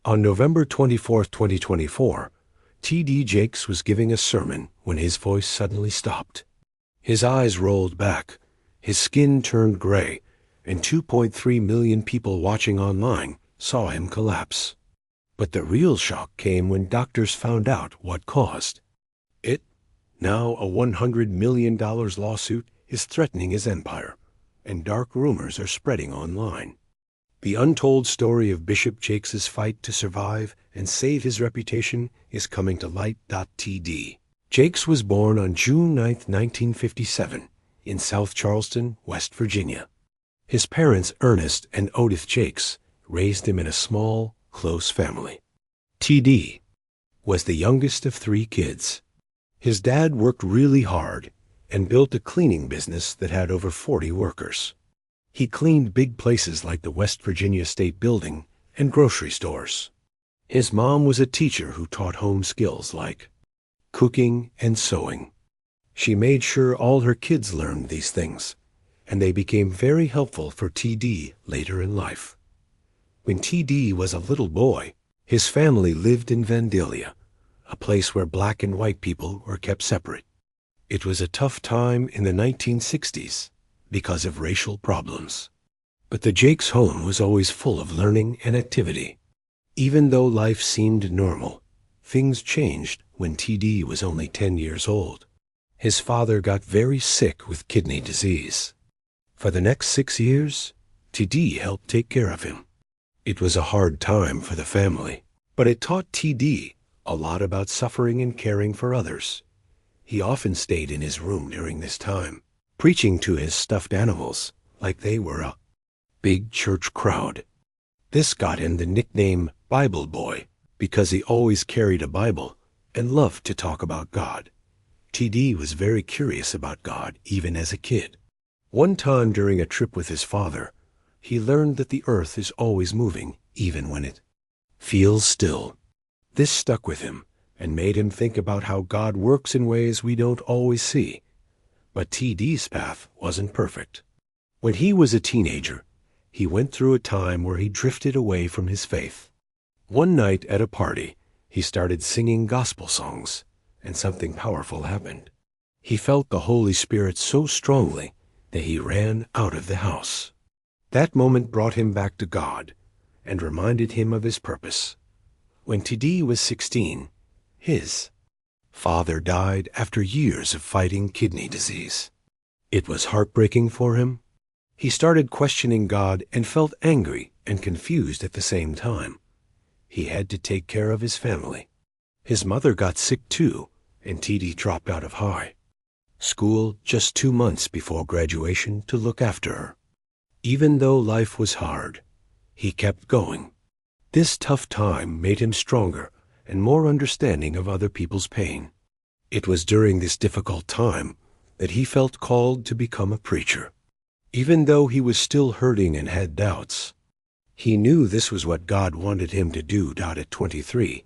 On November 24, 2024, T.D. Jakes was giving a sermon when his voice suddenly stopped. His eyes rolled back, his skin turned gray, and 2.3 million people watching online saw him collapse. But the real shock came when doctors found out what caused it. Now a $100 million lawsuit is threatening his empire, and dark rumors are spreading online. The untold story of Bishop Jakes' fight to survive and save his reputation is coming to light. T.D. Jakes was born on June 9, 1957, in South Charleston, West Virginia. His parents, Ernest and Odith Jakes, raised him in a small, close family. T.D. was the youngest of 3 kids. His dad worked really hard and built a cleaning business that had over 40 workers. He cleaned big places like the West Virginia State Building and grocery stores. His mom was a teacher who taught home skills like cooking and sewing. She made sure all her kids learned these things, and they became very helpful for T.D. later in life. When T.D. was a little boy, his family lived in Vandalia, a place where black and white people were kept separate. It was a tough time in the 1960s because of racial problems. But the Jakes home was always full of learning and activity. Even though life seemed normal, things changed when T.D. was only 10 years old. His father got very sick with kidney disease. For the next 6 years, T.D. helped take care of him. It was a hard time for the family, but it taught T.D. a lot about suffering and caring for others. He often stayed in his room during this time, preaching to his stuffed animals like they were a big church crowd. This got him the nickname Bible Boy because he always carried a Bible and loved to talk about God. T.D. was very curious about God even as a kid. One time during a trip with his father, he learned that the earth is always moving even when it feels still. This stuck with him and made him think about how God works in ways we don't always see. But T.D.'s path wasn't perfect. When he was a teenager, he went through a time where he drifted away from his faith. One night at a party, he started singing gospel songs, and something powerful happened. He felt the Holy Spirit so strongly that he ran out of the house. That moment brought him back to God and reminded him of his purpose. When T.D. was 16, his father died after years of fighting kidney disease. It was heartbreaking for him. He started questioning God and felt angry and confused at the same time. He had to take care of his family. His mother got sick too, and T.D. dropped out of high school just 2 months before graduation to look after her. Even though life was hard, he kept going. This tough time made him stronger and more understanding of other people's pain. It was during this difficult time that he felt called to become a preacher. Even though he was still hurting and had doubts, he knew this was what God wanted him to do. At 23,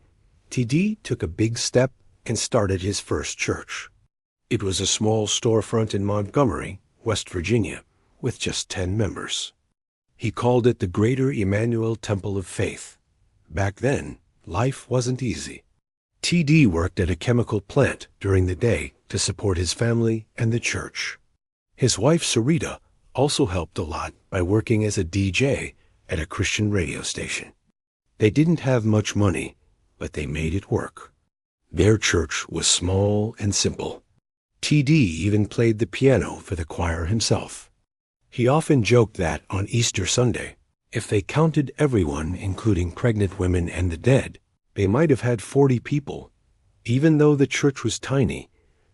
T.D. took a big step and started his first church. It was a small storefront in Montgomery, West Virginia, with just 10 members. He called it the Greater Emmanuel Temple of Faith. Back then, life wasn't easy. T.D. worked at a chemical plant during the day to support his family and the church. His wife, Sarita, also helped a lot by working as a DJ at a Christian radio station. They didn't have much money, but they made it work. Their church was small and simple. T.D. even played the piano for the choir himself. He often joked that on Easter Sunday, if they counted everyone, including pregnant women and the dead, they might have had 40 people. Even though the church was tiny,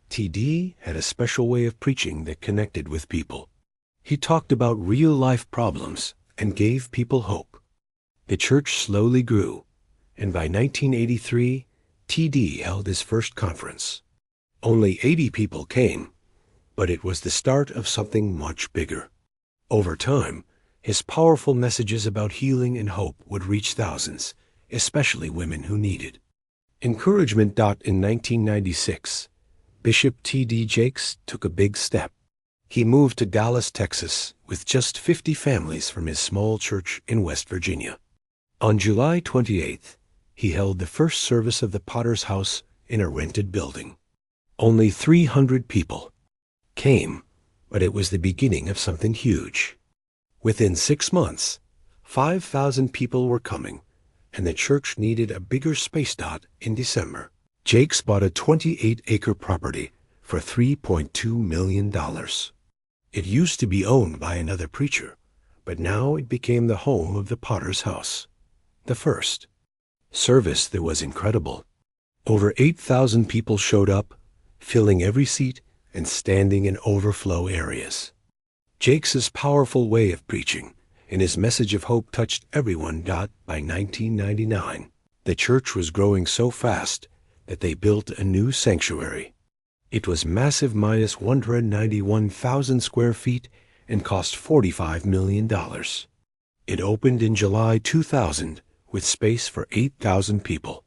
T.D. had a special way of preaching that connected with people. He talked about real-life problems and gave people hope. The church slowly grew, and by 1983, T.D. held his first conference. Only 80 people came, but it was the start of something much bigger. Over time, his powerful messages about healing and hope would reach thousands, especially women who needed encouragement. In 1996, Bishop T.D. Jakes took a big step. He moved to Dallas, Texas, with just 50 families from his small church in West Virginia. On July 28th, he held the first service of the Potter's House in a rented building. Only 300 people came, but it was the beginning of something huge. Within 6 months, 5,000 people were coming, and the church needed a bigger space. In December, Jakes bought a 28-acre property for $3.2 million. It used to be owned by another preacher, but now it became the home of the Potter's House. The first service there was incredible. Over 8,000 people showed up, filling every seat and standing in overflow areas. Jakes's powerful way of preaching and his message of hope touched everyone. By 1999, the church was growing so fast that they built a new sanctuary. It was massive, minus 191,000 square feet, and cost $45 million. It opened in July 2000 with space for 8,000 people.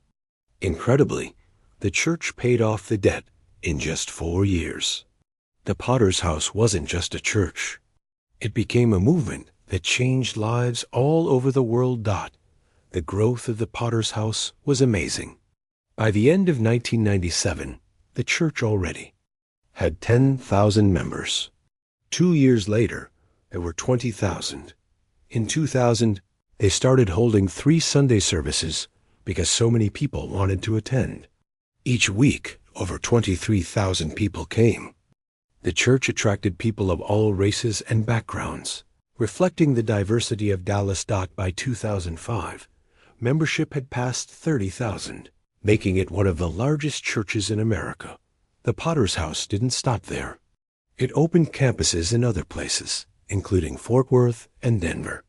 Incredibly, the church paid off the debt in just 4 years. The Potter's House wasn't just a church. It became a movement that changed lives all over the world. The growth of the Potter's House was amazing. By the end of 1997, the church already had 10,000 members. 2 years later, there were 20,000. In 2000, they started holding 3 Sunday services because so many people wanted to attend. Each week, over 23,000 people came. The church attracted people of all races and backgrounds, reflecting the diversity of Dallas. By 2005, membership had passed 30,000, making it one of the largest churches in America. The Potter's House didn't stop there. It opened campuses in other places, including Fort Worth and Denver.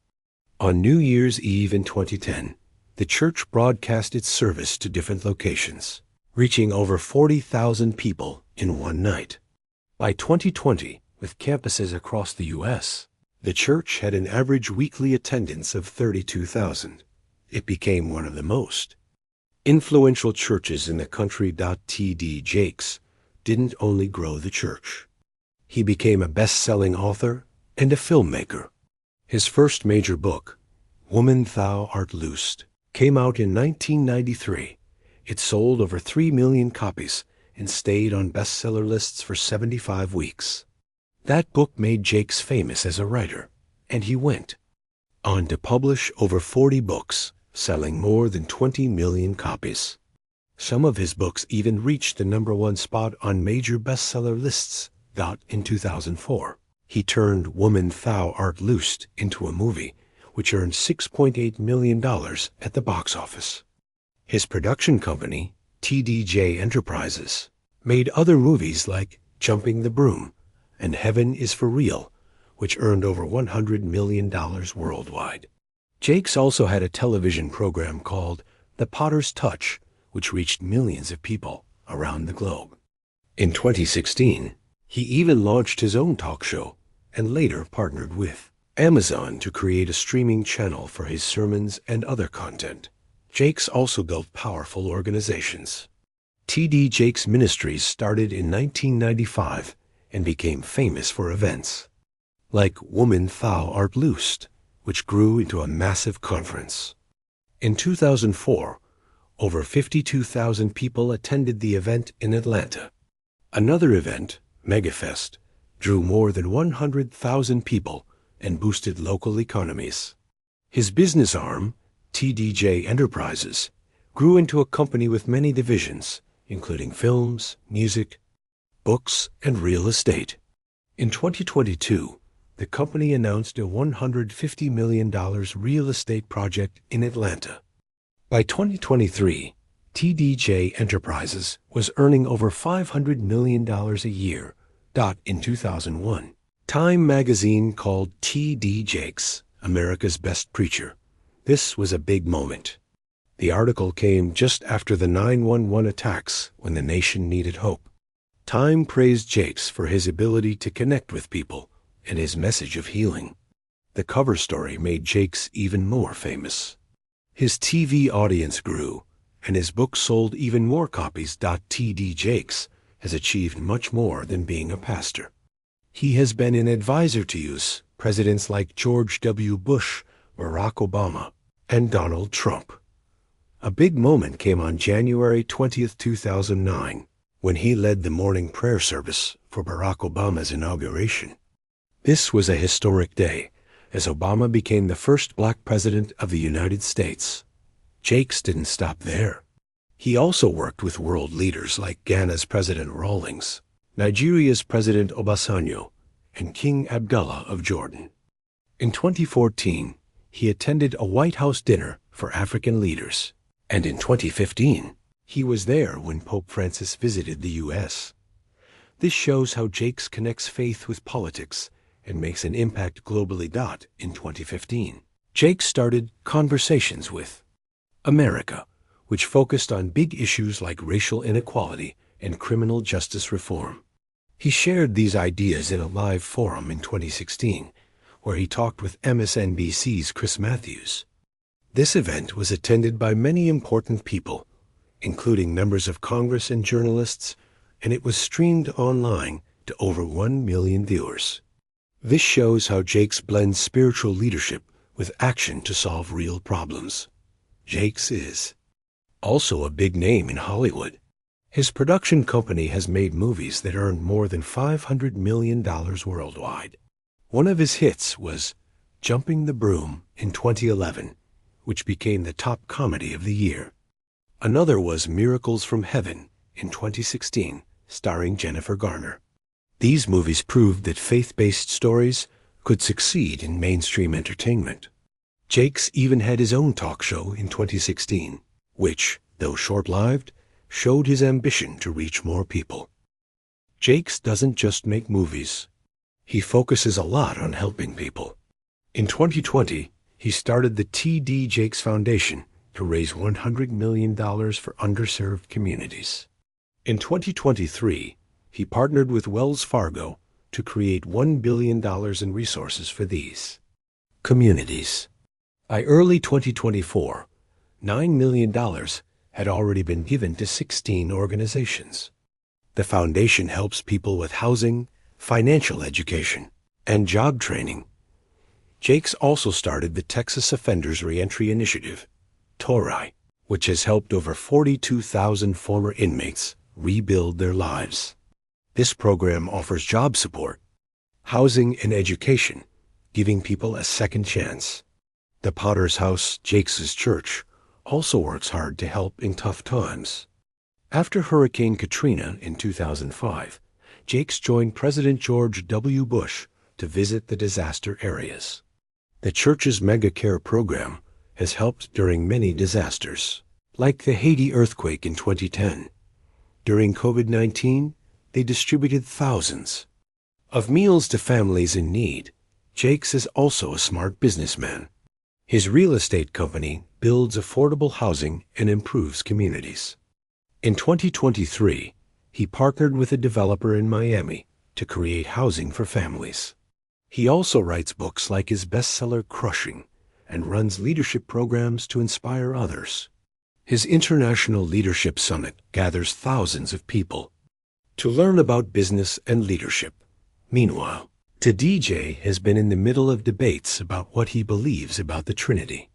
On New Year's Eve in 2010, the church broadcast its service to different locations, reaching over 40,000 people in one night. By 2020, with campuses across the U.S., the church had an average weekly attendance of 32,000. It became one of the most influential churches in the country. T.D. Jakes didn't only grow the church. He became a best-selling author and a filmmaker. His first major book, Woman Thou Art Loosed, came out in 1993. It sold over 3 million copies and stayed on bestseller lists for 75 weeks. That book made Jakes famous as a writer, and he went on to publish over 40 books, selling more than 20 million copies. Some of his books even reached the #1 spot on major bestseller lists. In 2004, he turned Woman Thou Art Loosed into a movie, which earned $6.8 million at the box office. His production company, TDJ Enterprises, made other movies like Jumping the Broom and Heaven is for Real, which earned over $100 million worldwide. Jakes also had a television program called The Potter's Touch, which reached millions of people around the globe. In 2016, he even launched his own talk show and later partnered with Amazon to create a streaming channel for his sermons and other content. Jakes also built powerful organizations. T.D. Jakes Ministries started in 1995 and became famous for events like Woman Thou Art Loosed, which grew into a massive conference. In 2004, over 52,000 people attended the event in Atlanta. Another event, MegaFest, drew more than 100,000 people and boosted local economies. His business arm, TDJ Enterprises, grew into a company with many divisions, including films, music, books, and real estate. In 2022, the company announced a $150 million real estate project in Atlanta. By 2023, TDJ Enterprises was earning over $500 million a year. In 2001, Time magazine called T.D. Jakes America's Best Preacher. This was a big moment. The article came just after the 9/11 attacks when the nation needed hope. Time praised Jakes for his ability to connect with people and his message of healing. The cover story made Jakes even more famous. His TV audience grew, and his book sold even more copies. T.D. Jakes has achieved much more than being a pastor. He has been an advisor to presidents like George W. Bush, Barack Obama, and Donald Trump. A big moment came on January 20th, 2009, when he led the morning prayer service for Barack Obama's inauguration. This was a historic day, as Obama became the first black president of the United States. Jakes didn't stop there. He also worked with world leaders like Ghana's President Rawlings, Nigeria's President Obasanjo, and King Abdullah of Jordan. In 2014, he attended a White House dinner for African leaders, and in 2015, he was there when Pope Francis visited the U.S. This shows how Jakes connects faith with politics and makes an impact globally. In 2015, Jakes started Conversations with America, which focused on big issues like racial inequality and criminal justice reform. He shared these ideas in a live forum in 2016, where he talked with MSNBC's Chris Matthews. This event was attended by many important people, including members of Congress and journalists, and it was streamed online to over 1 million viewers. This shows how Jakes blends spiritual leadership with action to solve real problems. Jakes is also a big name in Hollywood. His production company has made movies that earned more than $500 million worldwide. One of his hits was Jumping the Broom in 2011, which became the top comedy of the year. Another was Miracles from Heaven in 2016, starring Jennifer Garner. These movies proved that faith-based stories could succeed in mainstream entertainment. Jakes even had his own talk show in 2016, which, though short-lived, showed his ambition to reach more people. Jakes doesn't just make movies. He focuses a lot on helping people. In 2020, he started the T.D. Jakes Foundation to raise $100 million for underserved communities. In 2023, he partnered with Wells Fargo to create $1 billion in resources for these communities. By early 2024, $9 million had already been given to 16 organizations. The foundation helps people with housing, financial education, and job training. Jakes also started the Texas Offenders Reentry Initiative, TORI, which has helped over 42,000 former inmates rebuild their lives. This program offers job support, housing, and education, giving people a second chance. The Potter's House, Jakes' church, also works hard to help in tough times. After Hurricane Katrina in 2005, Jakes joined President George W. Bush to visit the disaster areas. The church's Mega Care program has helped during many disasters, like the Haiti earthquake in 2010. During COVID-19, they distributed thousands of meals to families in need. Jakes is also a smart businessman. His real estate company builds affordable housing and improves communities. In 2023, he partnered with a developer in Miami to create housing for families. He also writes books like his bestseller Crushing and runs leadership programs to inspire others. His International Leadership Summit gathers thousands of people to learn about business and leadership. Meanwhile, TD has been in the middle of debates about what he believes about the Trinity.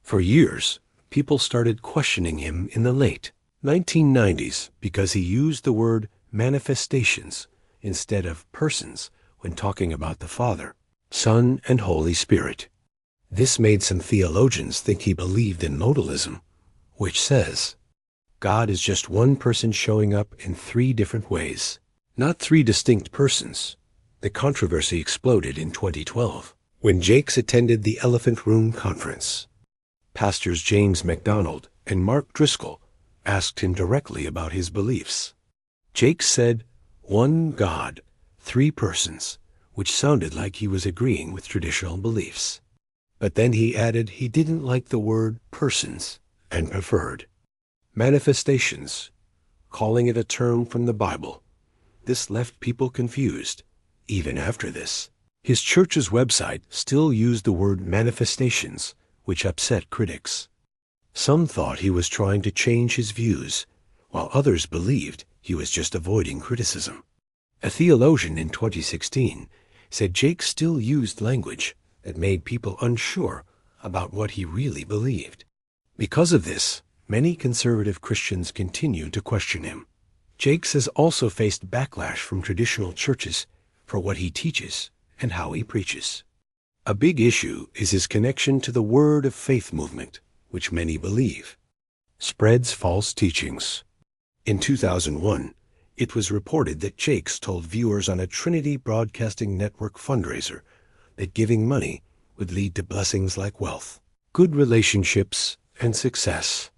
For years, people started questioning him in the late 1990s because he used the word manifestations instead of persons when talking about the Father, Son, and Holy Spirit. This made some theologians think he believed in modalism, which says, God is just one person showing up in 3 different ways, not 3 distinct persons. The controversy exploded in 2012 when Jakes attended the Elephant Room Conference. Pastors James MacDonald and Mark Driscoll asked him directly about his beliefs. Jakes said, "One God, 3 persons," which sounded like he was agreeing with traditional beliefs. But then he added he didn't like the word persons and preferred manifestations, calling it a term from the Bible. This left people confused. Even after this, his church's website still used the word manifestations, which upset critics. Some thought he was trying to change his views, while others believed he was just avoiding criticism. A theologian in 2016 said Jakes still used language that made people unsure about what he really believed. Because of this, many conservative Christians continue to question him. Jakes has also faced backlash from traditional churches for what he teaches and how he preaches. A big issue is his connection to the Word of Faith movement, which many believe spreads false teachings. In 2001, it was reported that Jakes told viewers on a Trinity Broadcasting Network fundraiser that giving money would lead to blessings like wealth, good relationships, and success.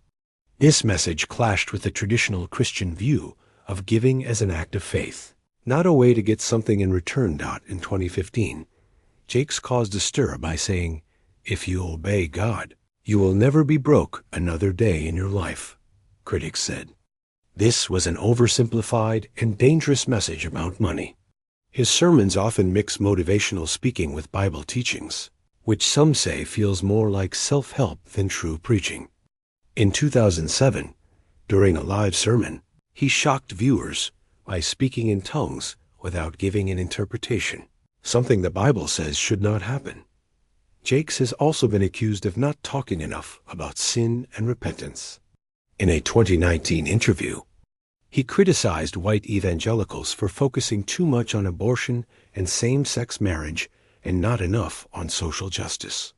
This message clashed with the traditional Christian view of giving as an act of faith, not a way to get something in return. In 2015, Jakes caused a stir by saying, "If you obey God, you will never be broke another day in your life," critics said. This was an oversimplified and dangerous message about money. His sermons often mix motivational speaking with Bible teachings, which some say feels more like self-help than true preaching. In 2007, during a live sermon, he shocked viewers by speaking in tongues without giving an interpretation, something the Bible says should not happen. Jakes has also been accused of not talking enough about sin and repentance. In a 2019 interview, he criticized white evangelicals for focusing too much on abortion and same-sex marriage and not enough on social justice.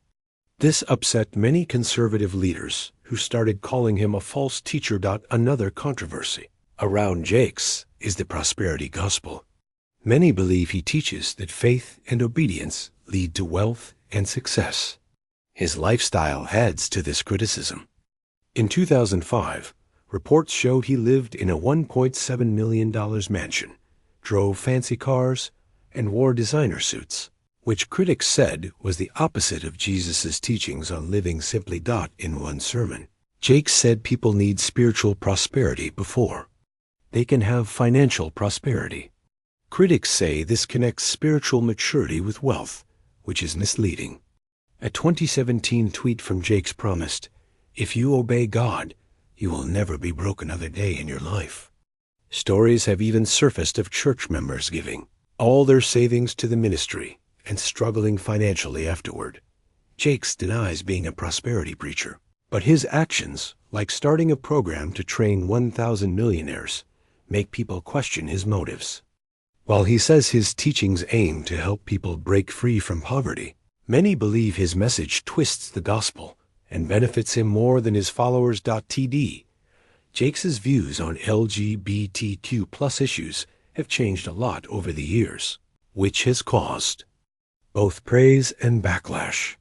This upset many conservative leaders who started calling him a false teacher. Another controversy around Jakes is the prosperity gospel. Many believe he teaches that faith and obedience lead to wealth and success. His lifestyle adds to this criticism. In 2005, reports showed he lived in a $1.7 million mansion, drove fancy cars, and wore designer suits, which critics said was the opposite of Jesus' teachings on living simply. In one sermon, Jakes said people need spiritual prosperity before they can have financial prosperity. Critics say this connects spiritual maturity with wealth, which is misleading. A 2017 tweet from Jakes promised, "If you obey God, you will never be broke another day in your life." Stories have even surfaced of church members giving all their savings to the ministry and struggling financially afterward. Jakes denies being a prosperity preacher, but his actions, like starting a program to train 1,000 millionaires, make people question his motives. While he says his teachings aim to help people break free from poverty, many believe his message twists the gospel and benefits him more than his followers. Jakes' views on LGBTQ+ issues have changed a lot over the years, which has caused both praise and backlash.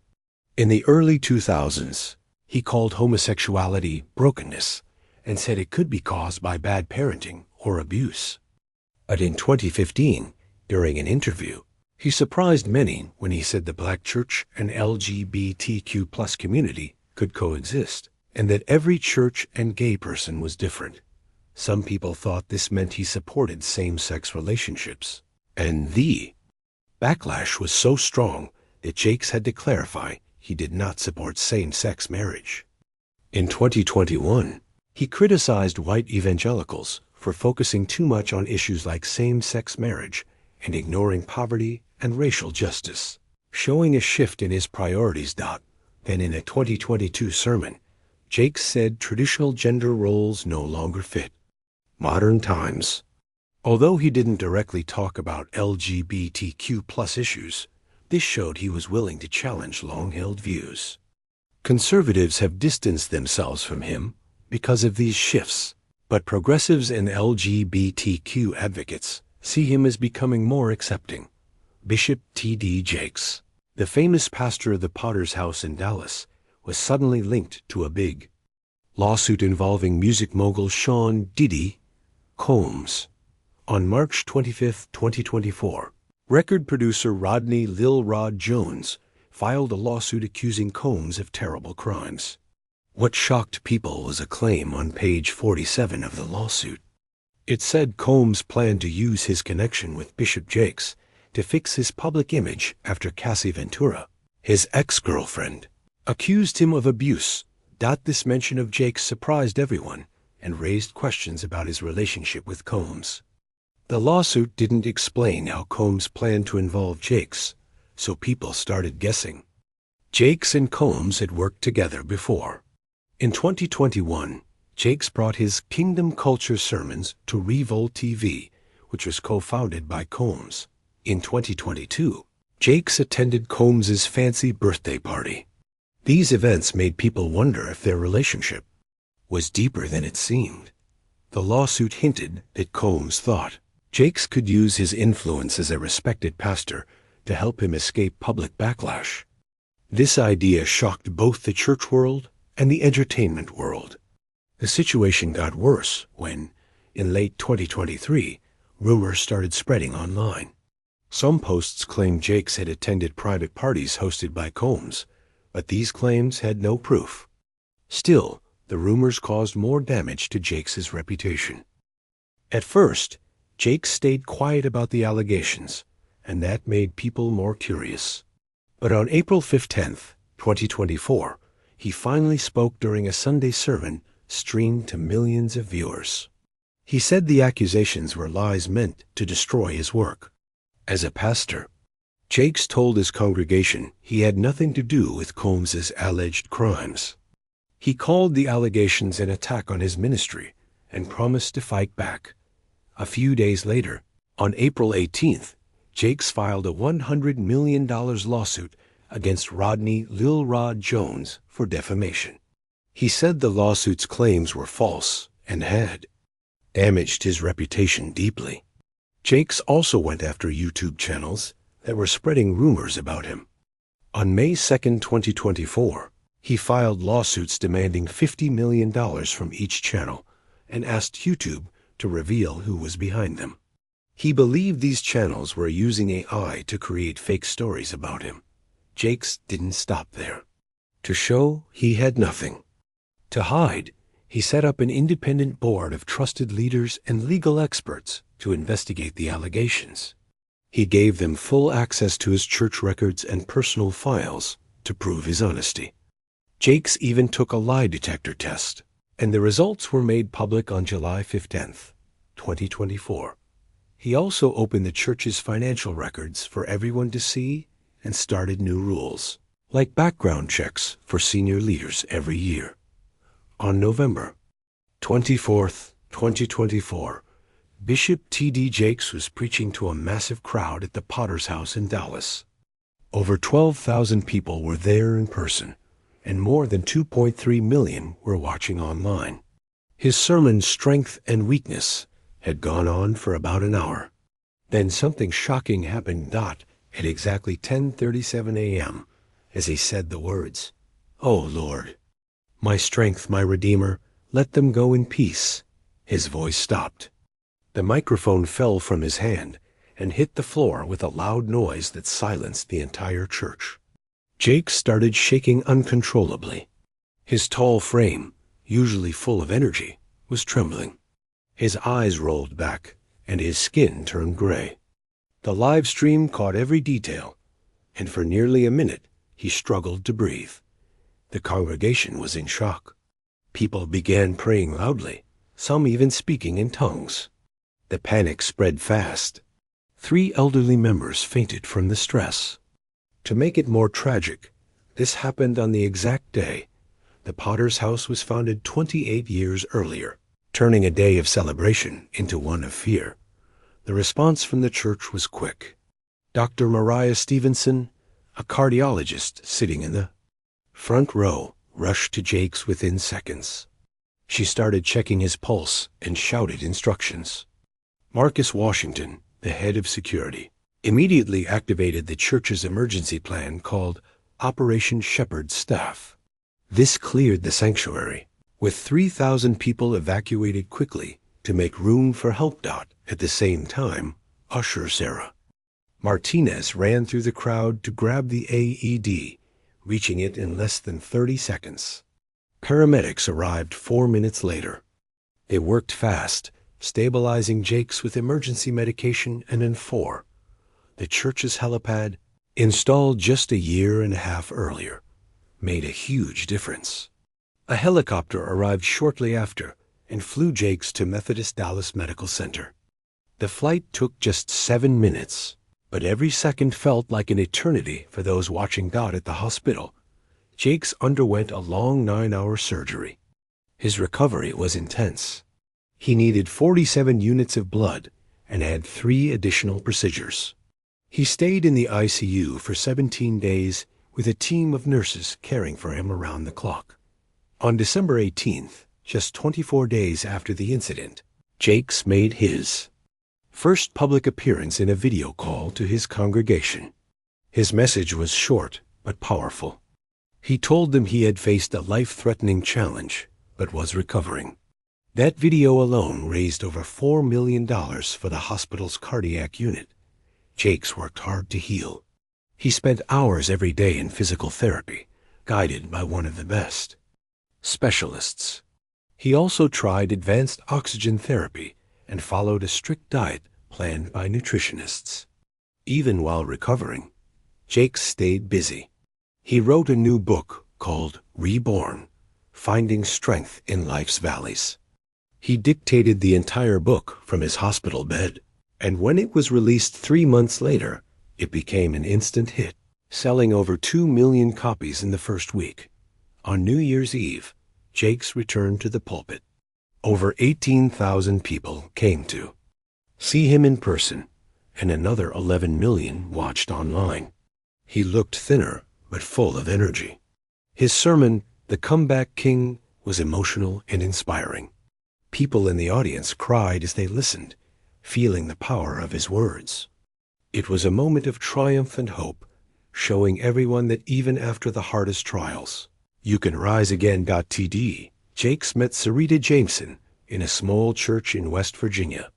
In the early 2000s, he called homosexuality brokenness and said it could be caused by bad parenting or abuse. But in 2015, during an interview, he surprised many when he said the Black church and LGBTQ+ community could coexist, and that every church and gay person was different. Some people thought this meant he supported same-sex relationships, and the backlash was so strong that Jakes had to clarify he did not support same-sex marriage. In 2021, he criticized white evangelicals for focusing too much on issues like same-sex marriage and ignoring poverty and racial justice, showing a shift in his priorities. Then in a 2022 sermon, Jakes said traditional gender roles no longer fit modern times. Although he didn't directly talk about LGBTQ+ issues, this showed he was willing to challenge long-held views. Conservatives have distanced themselves from him because of these shifts, but progressives and LGBTQ advocates see him as becoming more accepting. Bishop T.D. Jakes, the famous pastor of the Potter's House in Dallas, was suddenly linked to a big lawsuit involving music mogul Sean Diddy Combs. On March 25, 2024, record producer Rodney Lil Rod Jones filed a lawsuit accusing Combs of terrible crimes. What shocked people was a claim on page 47 of the lawsuit. It said Combs planned to use his connection with Bishop Jakes to fix his public image after Cassie Ventura, his ex-girlfriend, accused him of abuse. This mention of Jakes surprised everyone and raised questions about his relationship with Combs. The lawsuit didn't explain how Combs planned to involve Jakes, so people started guessing. Jakes and Combs had worked together before. In 2021, Jakes brought his Kingdom Culture sermons to Revolt TV, which was co-founded by Combs. In 2022, Jakes attended Combs's fancy birthday party. These events made people wonder if their relationship was deeper than it seemed. The lawsuit hinted that Combs thought Jakes could use his influence as a respected pastor to help him escape public backlash. This idea shocked both the church world and the entertainment world. The situation got worse when, in late 2023, rumors started spreading online. Some posts claimed Jakes had attended private parties hosted by Combs, but these claims had no proof. Still, the rumors caused more damage to Jakes' reputation. At first, Jakes stayed quiet about the allegations, and that made people more curious. But on April 15, 2024, he finally spoke during a Sunday sermon streamed to millions of viewers. He said the accusations were lies meant to destroy his work. As a pastor, Jakes told his congregation he had nothing to do with Combs's alleged crimes. He called the allegations an attack on his ministry and promised to fight back. A few days later, on April 18th, Jakes filed a $100 million lawsuit against Rodney Lil Rod Jones for defamation. He said the lawsuit's claims were false and had damaged his reputation deeply. Jakes also went after YouTube channels that were spreading rumors about him. On May 2, 2024, he filed lawsuits demanding $50 million from each channel and asked YouTube to reveal who was behind them. He believed these channels were using AI to create fake stories about him. Jakes didn't stop there. To show he had nothing to hide, he set up an independent board of trusted leaders and legal experts to investigate the allegations. He gave them full access to his church records and personal files to prove his honesty. Jakes even took a lie detector test, and the results were made public on July 15, 2024. He also opened the church's financial records for everyone to see and started new rules, like background checks for senior leaders every year. On November 24, 2024, Bishop T.D. Jakes was preaching to a massive crowd at the Potter's House in Dallas. Over 12,000 people were there in person, and more than 2.3 million were watching online. His sermon, Strength and Weakness, had gone on for about an hour. Then something shocking happened at exactly 10:37 a.m. as he said the words, "Oh Lord, my strength, my Redeemer, let them go in peace." His voice stopped. The microphone fell from his hand and hit the floor with a loud noise that silenced the entire church. Jakes started shaking uncontrollably. His tall frame, usually full of energy, was trembling. His eyes rolled back, and his skin turned gray. The live stream caught every detail, and for nearly a minute he struggled to breathe. The congregation was in shock. People began praying loudly, some even speaking in tongues. The panic spread fast. 3 elderly members fainted from the stress. To make it more tragic, this happened on the exact day the Potter's House was founded 28 years earlier, turning a day of celebration into one of fear. The response from the church was quick. Dr. Mariah Stevenson, a cardiologist sitting in the front row, rushed to Jakes within seconds. She started checking his pulse and shouted instructions. Marcus Washington, the head of security, immediately activated the church's emergency plan called Operation Shepherd's Staff. This cleared the sanctuary, with 3,000 people evacuated quickly to make room for Help. At the same time, Usher Sarah Martinez ran through the crowd to grab the AED, reaching it in less than 30 seconds. Paramedics arrived 4 minutes later. They worked fast, stabilizing Jakes with emergency medication, and in 4, the church's helipad, installed just a year and a half earlier, made a huge difference. A helicopter arrived shortly after and flew Jakes to Methodist Dallas Medical Center. The flight took just 7 minutes, but every second felt like an eternity for those watching God at the hospital Jakes underwent a long 9-hour surgery. His recovery was intense. He needed 47 units of blood and had 3 additional procedures. He stayed in the ICU for 17 days with a team of nurses caring for him around the clock. On December 18th, just 24 days after the incident, Jakes made his first public appearance in a video call to his congregation. His message was short but powerful. He told them he had faced a life-threatening challenge but was recovering. That video alone raised over $4 million for the hospital's cardiac unit. Jakes worked hard to heal. He spent hours every day in physical therapy, guided by one of the best specialists. He also tried advanced oxygen therapy and followed a strict diet planned by nutritionists. Even while recovering, Jakes stayed busy. He wrote a new book called Reborn: Finding Strength in Life's Valleys. He dictated the entire book from his hospital bed, and when it was released 3 months later, it became an instant hit, selling over 2 million copies in the first week. On New Year's Eve, Jakes returned to the pulpit. Over 18,000 people came to see him in person, and another 11 million watched online. He looked thinner, but full of energy. His sermon, The Comeback King, was emotional and inspiring. People in the audience cried as they listened, feeling the power of his words. It was a moment of triumph and hope, showing everyone that even after the hardest trials, you can rise again. TD Jakes met Sarita Jameson in a small church in West Virginia.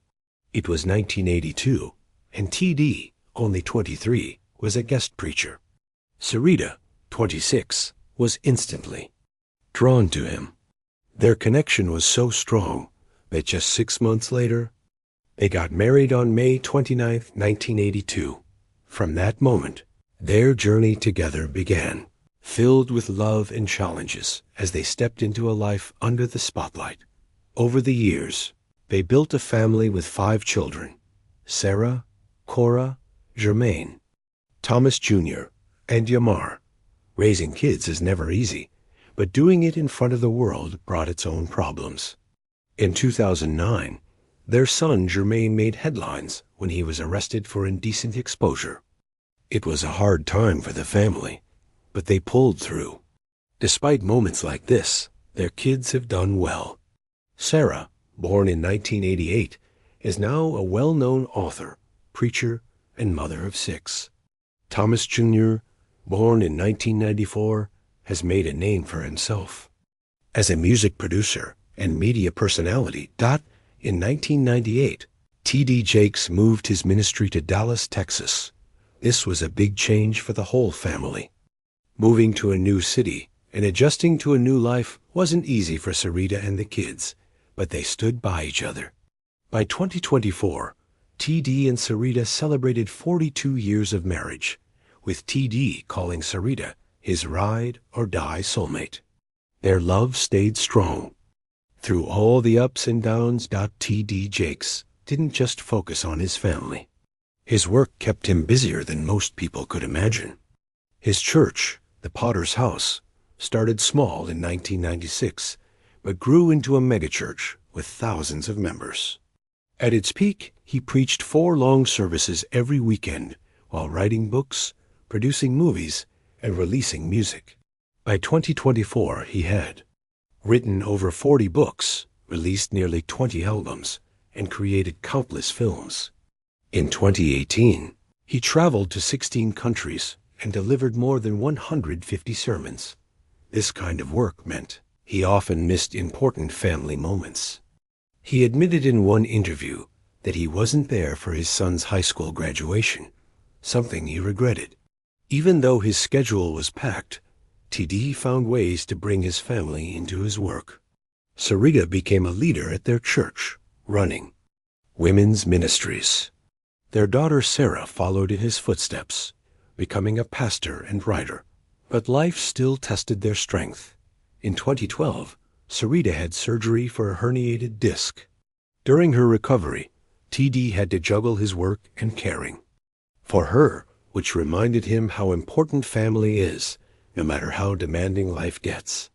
It was 1982, and TD, only 23, was a guest preacher. Sarita, 26, was instantly drawn to him. Their connection was so strong that just 6 months later, they got married on May 29, 1982. From that moment, their journey together began, filled with love and challenges as they stepped into a life under the spotlight. Over the years, they built a family with 5 children: Sarah, Cora, Jermaine, Thomas Jr., and Yamar. Raising kids is never easy, but doing it in front of the world brought its own problems. In 2009, their son Jermaine made headlines when he was arrested for indecent exposure. It was a hard time for the family, but they pulled through. Despite moments like this, their kids have done well. Sarah, born in 1988, is now a well-known author, preacher, and mother of 6. Thomas Jr., born in 1994, has made a name for himself as a music producer and media personality. In 1998, T.D. Jakes moved his ministry to Dallas, Texas. This was a big change for the whole family. Moving to a new city and adjusting to a new life wasn't easy for Sarita and the kids, but they stood by each other. By 2024, T.D. and Sarita celebrated 42 years of marriage, with T.D. calling Sarita his ride-or-die soulmate. Their love stayed strong. Through all the ups and downs, T.D. Jakes didn't just focus on his family. His work kept him busier than most people could imagine. His church, the Potter's House, started small in 1996, but grew into a megachurch with thousands of members. At its peak, he preached 4 long services every weekend while writing books, producing movies, and releasing music. By 2024, he had written over 40 books, released nearly 20 albums, and created countless films. In 2018, he traveled to 16 countries and delivered more than 150 sermons. This kind of work meant he often missed important family moments. He admitted in one interview that he wasn't there for his son's high school graduation, something he regretted. Even though his schedule was packed, T.D. found ways to bring his family into his work. Sarita became a leader at their church, running women's ministries. Their daughter Sarah followed in his footsteps, becoming a pastor and writer. But life still tested their strength. In 2012, Sarita had surgery for a herniated disc. During her recovery, T.D. had to juggle his work and caring for her, which reminded him how important family is, no matter how demanding life gets.